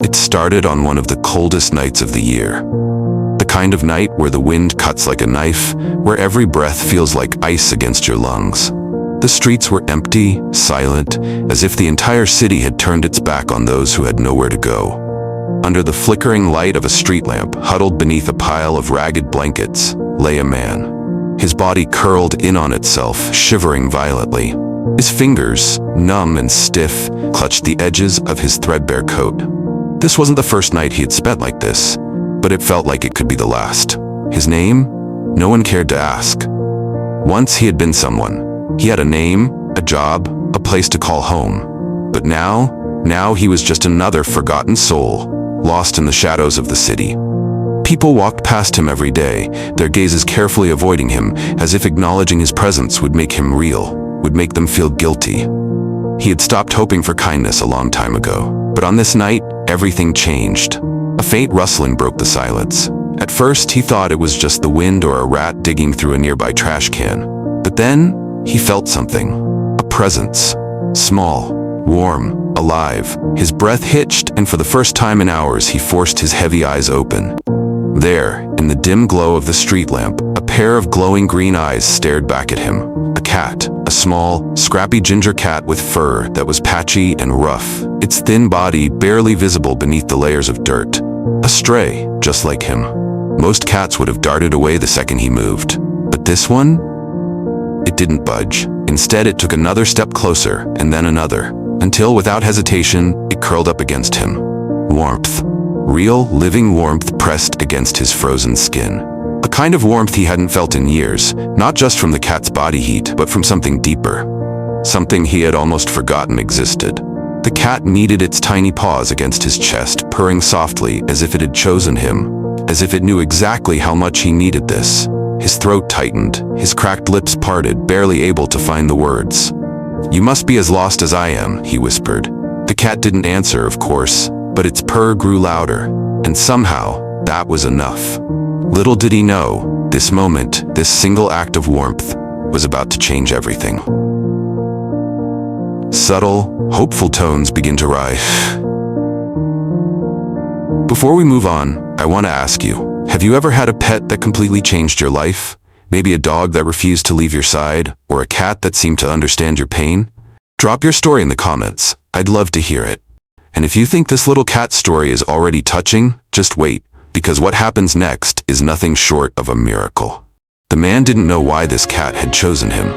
It started on one of the coldest nights of the year. The kind of night where the wind cuts like a knife, where every breath feels like ice against your lungs. The streets were empty, silent, as if the entire city had turned its back on those who had nowhere to go. Under the flickering light of a street lamp, huddled beneath a pile of ragged blankets, lay a man. His body curled in on itself, shivering violently. His fingers, numb and stiff, clutched the edges of his threadbare coat. This wasn't the first night he had spent like this, but it felt like it could be the last. His name? No one cared to ask. Once he had been someone. He had a name, a job, a place to call home. But now he was just another forgotten soul, lost in the shadows of the city. People walked past him every day, their gazes carefully avoiding him, as if acknowledging his presence would make him real, would make them feel guilty. He had stopped hoping for kindness a long time ago, but on this night, everything changed. A faint rustling broke the silence. At first, he thought it was just the wind or a rat digging through a nearby trash can. But then, he felt something. A presence. Small, warm, alive. His breath hitched, and for the first time in hours, he forced his heavy eyes open. There, in the dim glow of the street lamp, a pair of glowing green eyes stared back at him. A cat. A small, scrappy ginger cat with fur that was patchy and rough, its thin body barely visible beneath the layers of dirt. A stray, just like him. Most cats would have darted away the second he moved. But this one? It didn't budge. Instead, it took another step closer, and then another, until, without hesitation, it curled up against him. Warmth. Real, living warmth pressed against his frozen skin. A kind of warmth he hadn't felt in years, not just from the cat's body heat, but from something deeper. Something he had almost forgotten existed. The cat kneaded its tiny paws against his chest, purring softly as if it had chosen him, as if it knew exactly how much he needed this. His throat tightened, his cracked lips parted, barely able to find the words. "You must be as lost as I am," he whispered. The cat didn't answer, of course, but its purr grew louder, and somehow, that was enough. Little did he know, this moment, this single act of warmth, was about to change everything. Subtle, hopeful tones begin to rise. Before we move on, I want to ask you, have you ever had a pet that completely changed your life? Maybe a dog that refused to leave your side, or a cat that seemed to understand your pain? Drop your story in the comments. I'd love to hear it. And if you think this little cat story is already touching, just wait, because what happens next is nothing short of a miracle. The man didn't know why this cat had chosen him.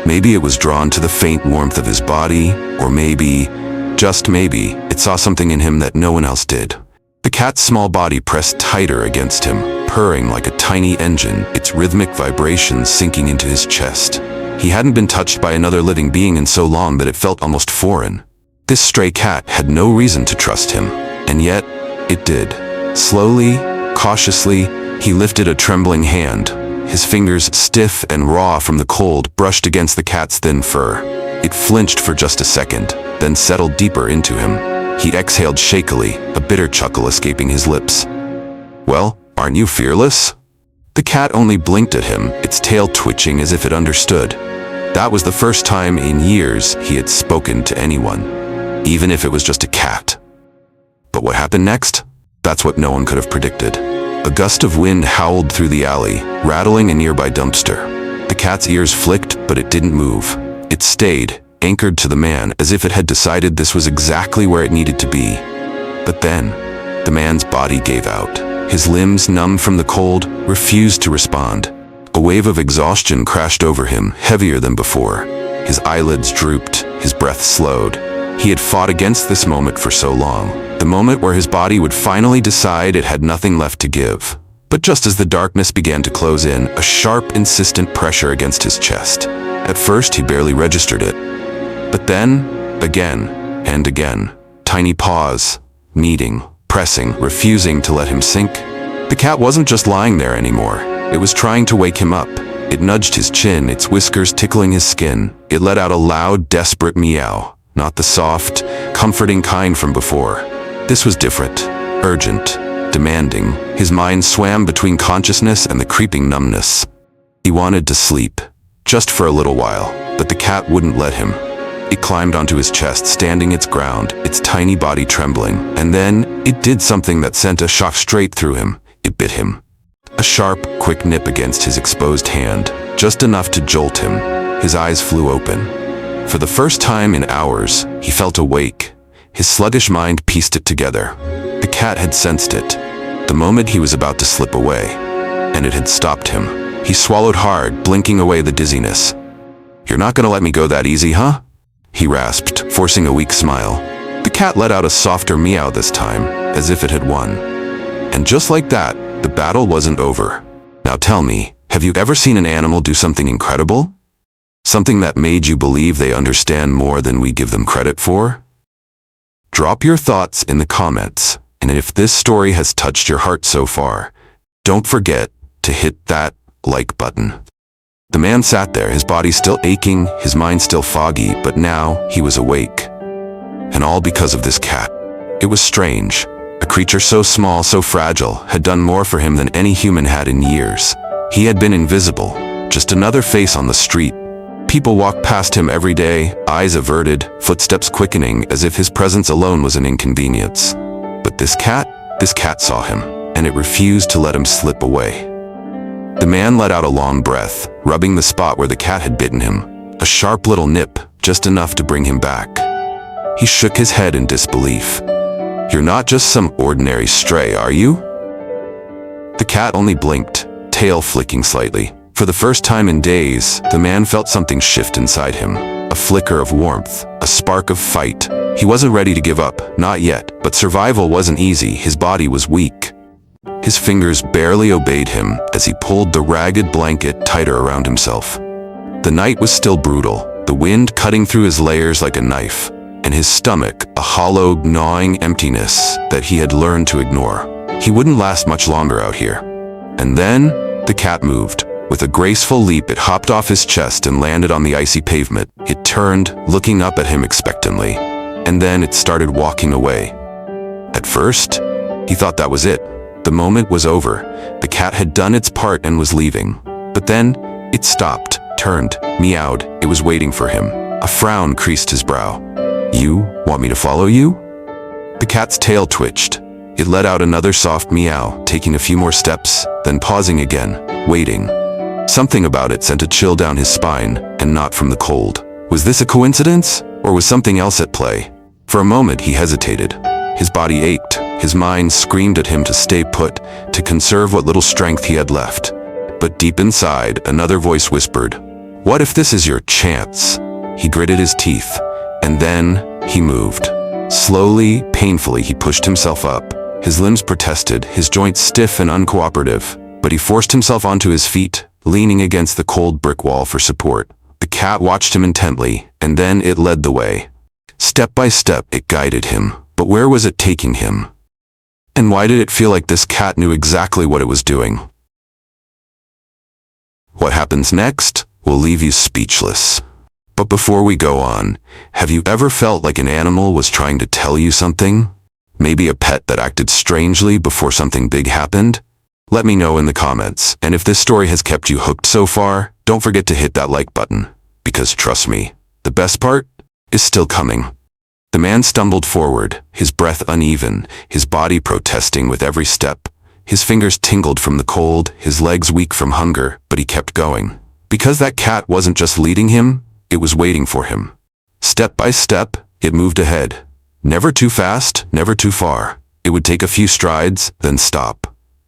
Maybe it was drawn to the faint warmth of his body, or maybe, just maybe, it saw something in him that no one else did. The cat's small body pressed tighter against him, purring like a tiny engine, its rhythmic vibrations sinking into his chest. He hadn't been touched by another living being in so long that it felt almost foreign. This stray cat had no reason to trust him, and yet, it did. Slowly, cautiously, he lifted a trembling hand. His fingers, stiff and raw from the cold, brushed against the cat's thin fur. It flinched for just a second, then settled deeper into him. He exhaled shakily, a bitter chuckle escaping his lips. "Well, aren't you fearless?" The cat only blinked at him, its tail twitching as if it understood. That was the first time in years he had spoken to anyone, even if it was just a cat. But what happened next? That's what no one could have predicted. A gust of wind howled through the alley, rattling a nearby dumpster. The cat's ears flicked, but it didn't move. It stayed, anchored to the man, as if it had decided this was exactly where it needed to be. But then, the man's body gave out. His limbs, numb from the cold, refused to respond. A wave of exhaustion crashed over him, heavier than before. His eyelids drooped, his breath slowed. He had fought against this moment for so long. The moment where his body would finally decide it had nothing left to give. But just as the darkness began to close in, a sharp, insistent pressure against his chest. At first, he barely registered it. But then, again, and again, tiny paws, kneading, pressing, refusing to let him sink. The cat wasn't just lying there anymore. It was trying to wake him up. It nudged his chin, its whiskers tickling his skin. It let out a loud, desperate meow, not the soft, comforting kind from before. This was different, urgent, demanding. His mind swam between consciousness and the creeping numbness. He wanted to sleep, just for a little while, but the cat wouldn't let him. It climbed onto his chest, standing its ground, its tiny body trembling. And then, it did something that sent a shock straight through him. It bit him. A sharp, quick nip against his exposed hand, just enough to jolt him. His eyes flew open. For the first time in hours, he felt awake. His sluggish mind pieced it together. The cat had sensed it, the moment he was about to slip away, and it had stopped him. He swallowed hard, blinking away the dizziness. "You're not gonna let me go that easy, huh?" he rasped, forcing a weak smile. The cat let out a softer meow this time, as if it had won. And just like that, the battle wasn't over. Now tell me, have you ever seen an animal do something incredible? Something that made you believe they understand more than we give them credit for? Drop your thoughts in the comments, and if this story has touched your heart so far, don't forget to hit that like button. The man sat there, his body still aching, his mind still foggy, but now he was awake. And all because of this cat. It was strange. A creature so small, so fragile, had done more for him than any human had in years. He had been invisible, just another face on the street. People walked past him every day, eyes averted, footsteps quickening, as if his presence alone was an inconvenience. But this cat saw him, and it refused to let him slip away. The man let out a long breath, rubbing the spot where the cat had bitten him. A sharp little nip, just enough to bring him back. He shook his head in disbelief. "You're not just some ordinary stray, are you?" The cat only blinked, tail flicking slightly. For the first time in days, the man felt something shift inside him. A flicker of warmth, a spark of fight. He wasn't ready to give up, not yet, but survival wasn't easy, his body was weak. His fingers barely obeyed him as he pulled the ragged blanket tighter around himself. The night was still brutal, the wind cutting through his layers like a knife, and his stomach a hollow, gnawing emptiness that he had learned to ignore. He wouldn't last much longer out here. And then, the cat moved. With a graceful leap, it hopped off his chest and landed on the icy pavement. It turned, looking up at him expectantly, and then it started walking away. At first, he thought that was it. The moment was over. The cat had done its part and was leaving. But then, it stopped, turned, meowed. It was waiting for him. A frown creased his brow. "You want me to follow you?" The cat's tail twitched. It let out another soft meow, taking a few more steps, then pausing again, waiting. Something about it sent a chill down his spine, and not from the cold. Was this a coincidence, or was something else at play? For a moment he hesitated. His body ached, his mind screamed at him to stay put, to conserve what little strength he had left. But deep inside, another voice whispered, "What if this is your chance?" He gritted his teeth, and then he moved. Slowly, painfully, he pushed himself up. His limbs protested, his joints stiff and uncooperative, but he forced himself onto his feet, leaning against the cold brick wall for support. The cat watched him intently, and then it led the way. Step by step, it guided him, but where was it taking him? And why did it feel like this cat knew exactly what it was doing? What happens next will leave you speechless. But before we go on, have you ever felt like an animal was trying to tell you something? Maybe a pet that acted strangely before something big happened? Let me know in the comments, and if this story has kept you hooked so far, don't forget to hit that like button, because trust me, the best part is still coming. The man stumbled forward, his breath uneven, his body protesting with every step. His fingers tingled from the cold, his legs weak from hunger, but he kept going. Because that cat wasn't just leading him, it was waiting for him. Step by step, it moved ahead. Never too fast, never too far. It would take a few strides, then stop.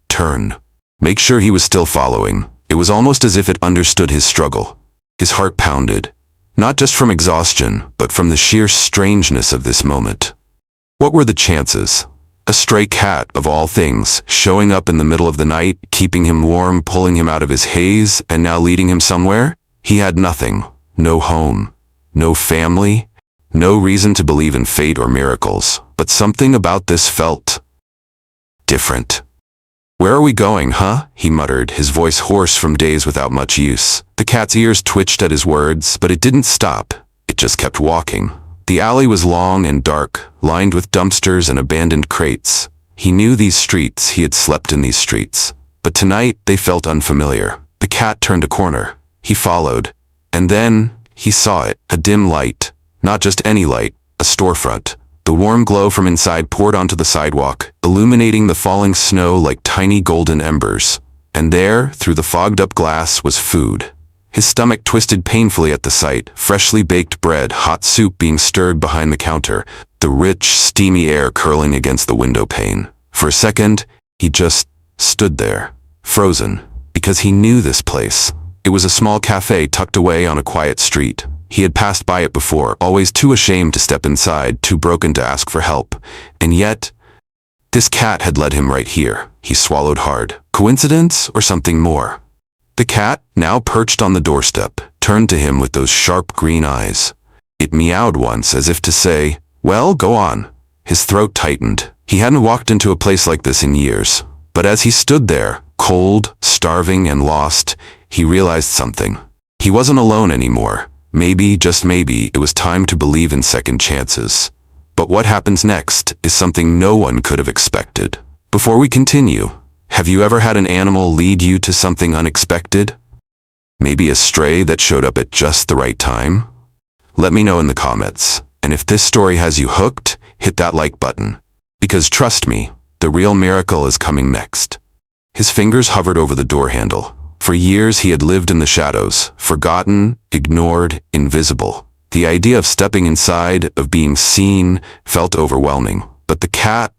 Turn. Make sure he was still following. It was almost as if it understood his struggle. His heart pounded, not just from exhaustion, but from the sheer strangeness of this moment. What were the chances? A stray cat, of all things, showing up in the middle of the night, keeping him warm, pulling him out of his haze, and now leading him somewhere? He had nothing. No home. No family. No reason to believe in fate or miracles. But something about this felt different. "Where are we going, huh?" he muttered, his voice hoarse from days without much use. The cat's ears twitched at his words, but it didn't stop. It just kept walking. The alley was long and dark, lined with dumpsters and abandoned crates. He knew these streets, he had slept in these streets. But tonight, they felt unfamiliar. The cat turned a corner. He followed. And then, he saw it, a dim light. Not just any light, a storefront. The warm glow from inside poured onto the sidewalk, illuminating the falling snow like tiny golden embers. And there, through the fogged-up glass, was food. His stomach twisted painfully at the sight, freshly baked bread, hot soup being stirred behind the counter, the rich, steamy air curling against the window pane. For a second, he just stood there, frozen, because he knew this place. It was a small cafe tucked away on a quiet street. He had passed by it before, always too ashamed to step inside, too broken to ask for help. And yet, this cat had led him right here. He swallowed hard. Coincidence or something more? The cat, now perched on the doorstep, turned to him with those sharp green eyes. It meowed once as if to say, "Well, go on." His throat tightened. He hadn't walked into a place like this in years. But as he stood there, cold, starving, and lost, he realized something. He wasn't alone anymore. Maybe, just maybe, it was time to believe in second chances. But what happens next is something no one could have expected. Before we continue, have you ever had an animal lead you to something unexpected? Maybe a stray that showed up at just the right time? Let me know in the comments. And if this story has you hooked, hit that like button. Because trust me, the real miracle is coming next. His fingers hovered over the door handle. For years he had lived in the shadows, forgotten, ignored, invisible. The idea of stepping inside, of being seen, felt overwhelming. But the cat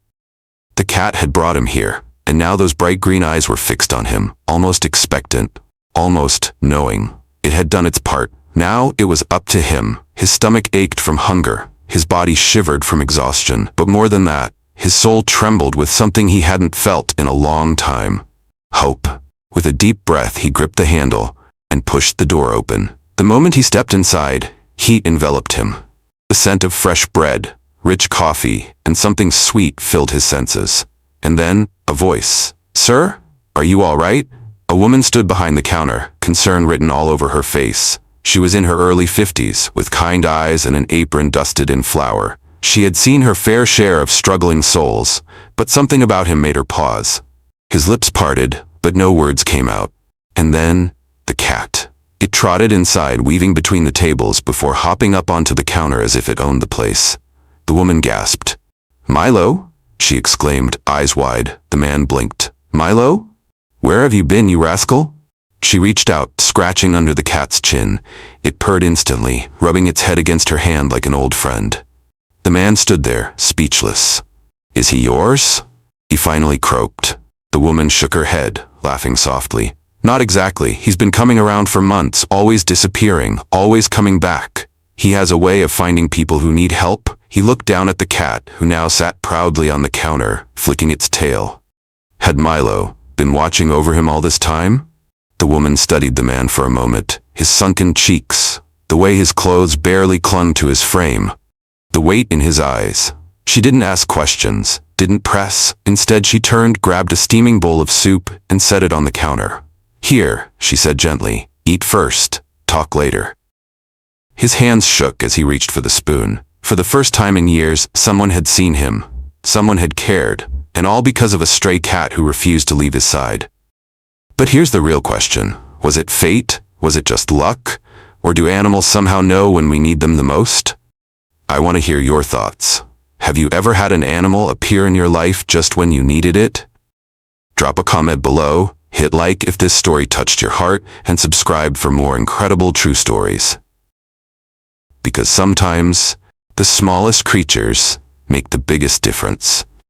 had brought him here, and now those bright green eyes were fixed on him, almost expectant, almost knowing. It had done its part. Now it was up to him. His stomach ached from hunger. His body shivered from exhaustion. But more than that, his soul trembled with something he hadn't felt in a long time. Hope. With a deep breath, he gripped the handle and pushed the door open. The moment he stepped inside, heat enveloped him. The scent of fresh bread, rich coffee, and something sweet filled his senses. And then, a voice. "Sir, are you all right?" A woman stood behind the counter, concern written all over her face. She was in her early 50s, with kind eyes and an apron dusted in flour. She had seen her fair share of struggling souls, but something about him made her pause. His lips parted, but no words came out. And then, the cat. It trotted inside, weaving between the tables before hopping up onto the counter as if it owned the place. The woman gasped. "Milo?" she exclaimed, eyes wide. The man blinked. "Milo? Where have you been, you rascal?" She reached out, scratching under the cat's chin. It purred instantly, rubbing its head against her hand like an old friend. The man stood there, speechless. "Is he yours?" he finally croaked. The woman shook her head, laughing softly. "Not exactly. He's been coming around for months, always disappearing, always coming back. He has a way of finding people who need help." He looked down at the cat, who now sat proudly on the counter, flicking its tail. Had Milo been watching over him all this time? The woman studied the man for a moment, his sunken cheeks, the way his clothes barely clung to his frame, the weight in his eyes. She didn't ask questions, didn't press. Instead, she turned, grabbed a steaming bowl of soup, and set it on the counter. "Here," she said gently, "eat first, talk later." His hands shook as he reached for the spoon. For the first time in years, someone had seen him. Someone had cared, and all because of a stray cat who refused to leave his side. But here's the real question. Was it fate? Was it just luck? Or do animals somehow know when we need them the most? I want to hear your thoughts. Have you ever had an animal appear in your life just when you needed it? Drop a comment below, hit like if this story touched your heart, and subscribe for more incredible true stories. Because sometimes, the smallest creatures make the biggest difference.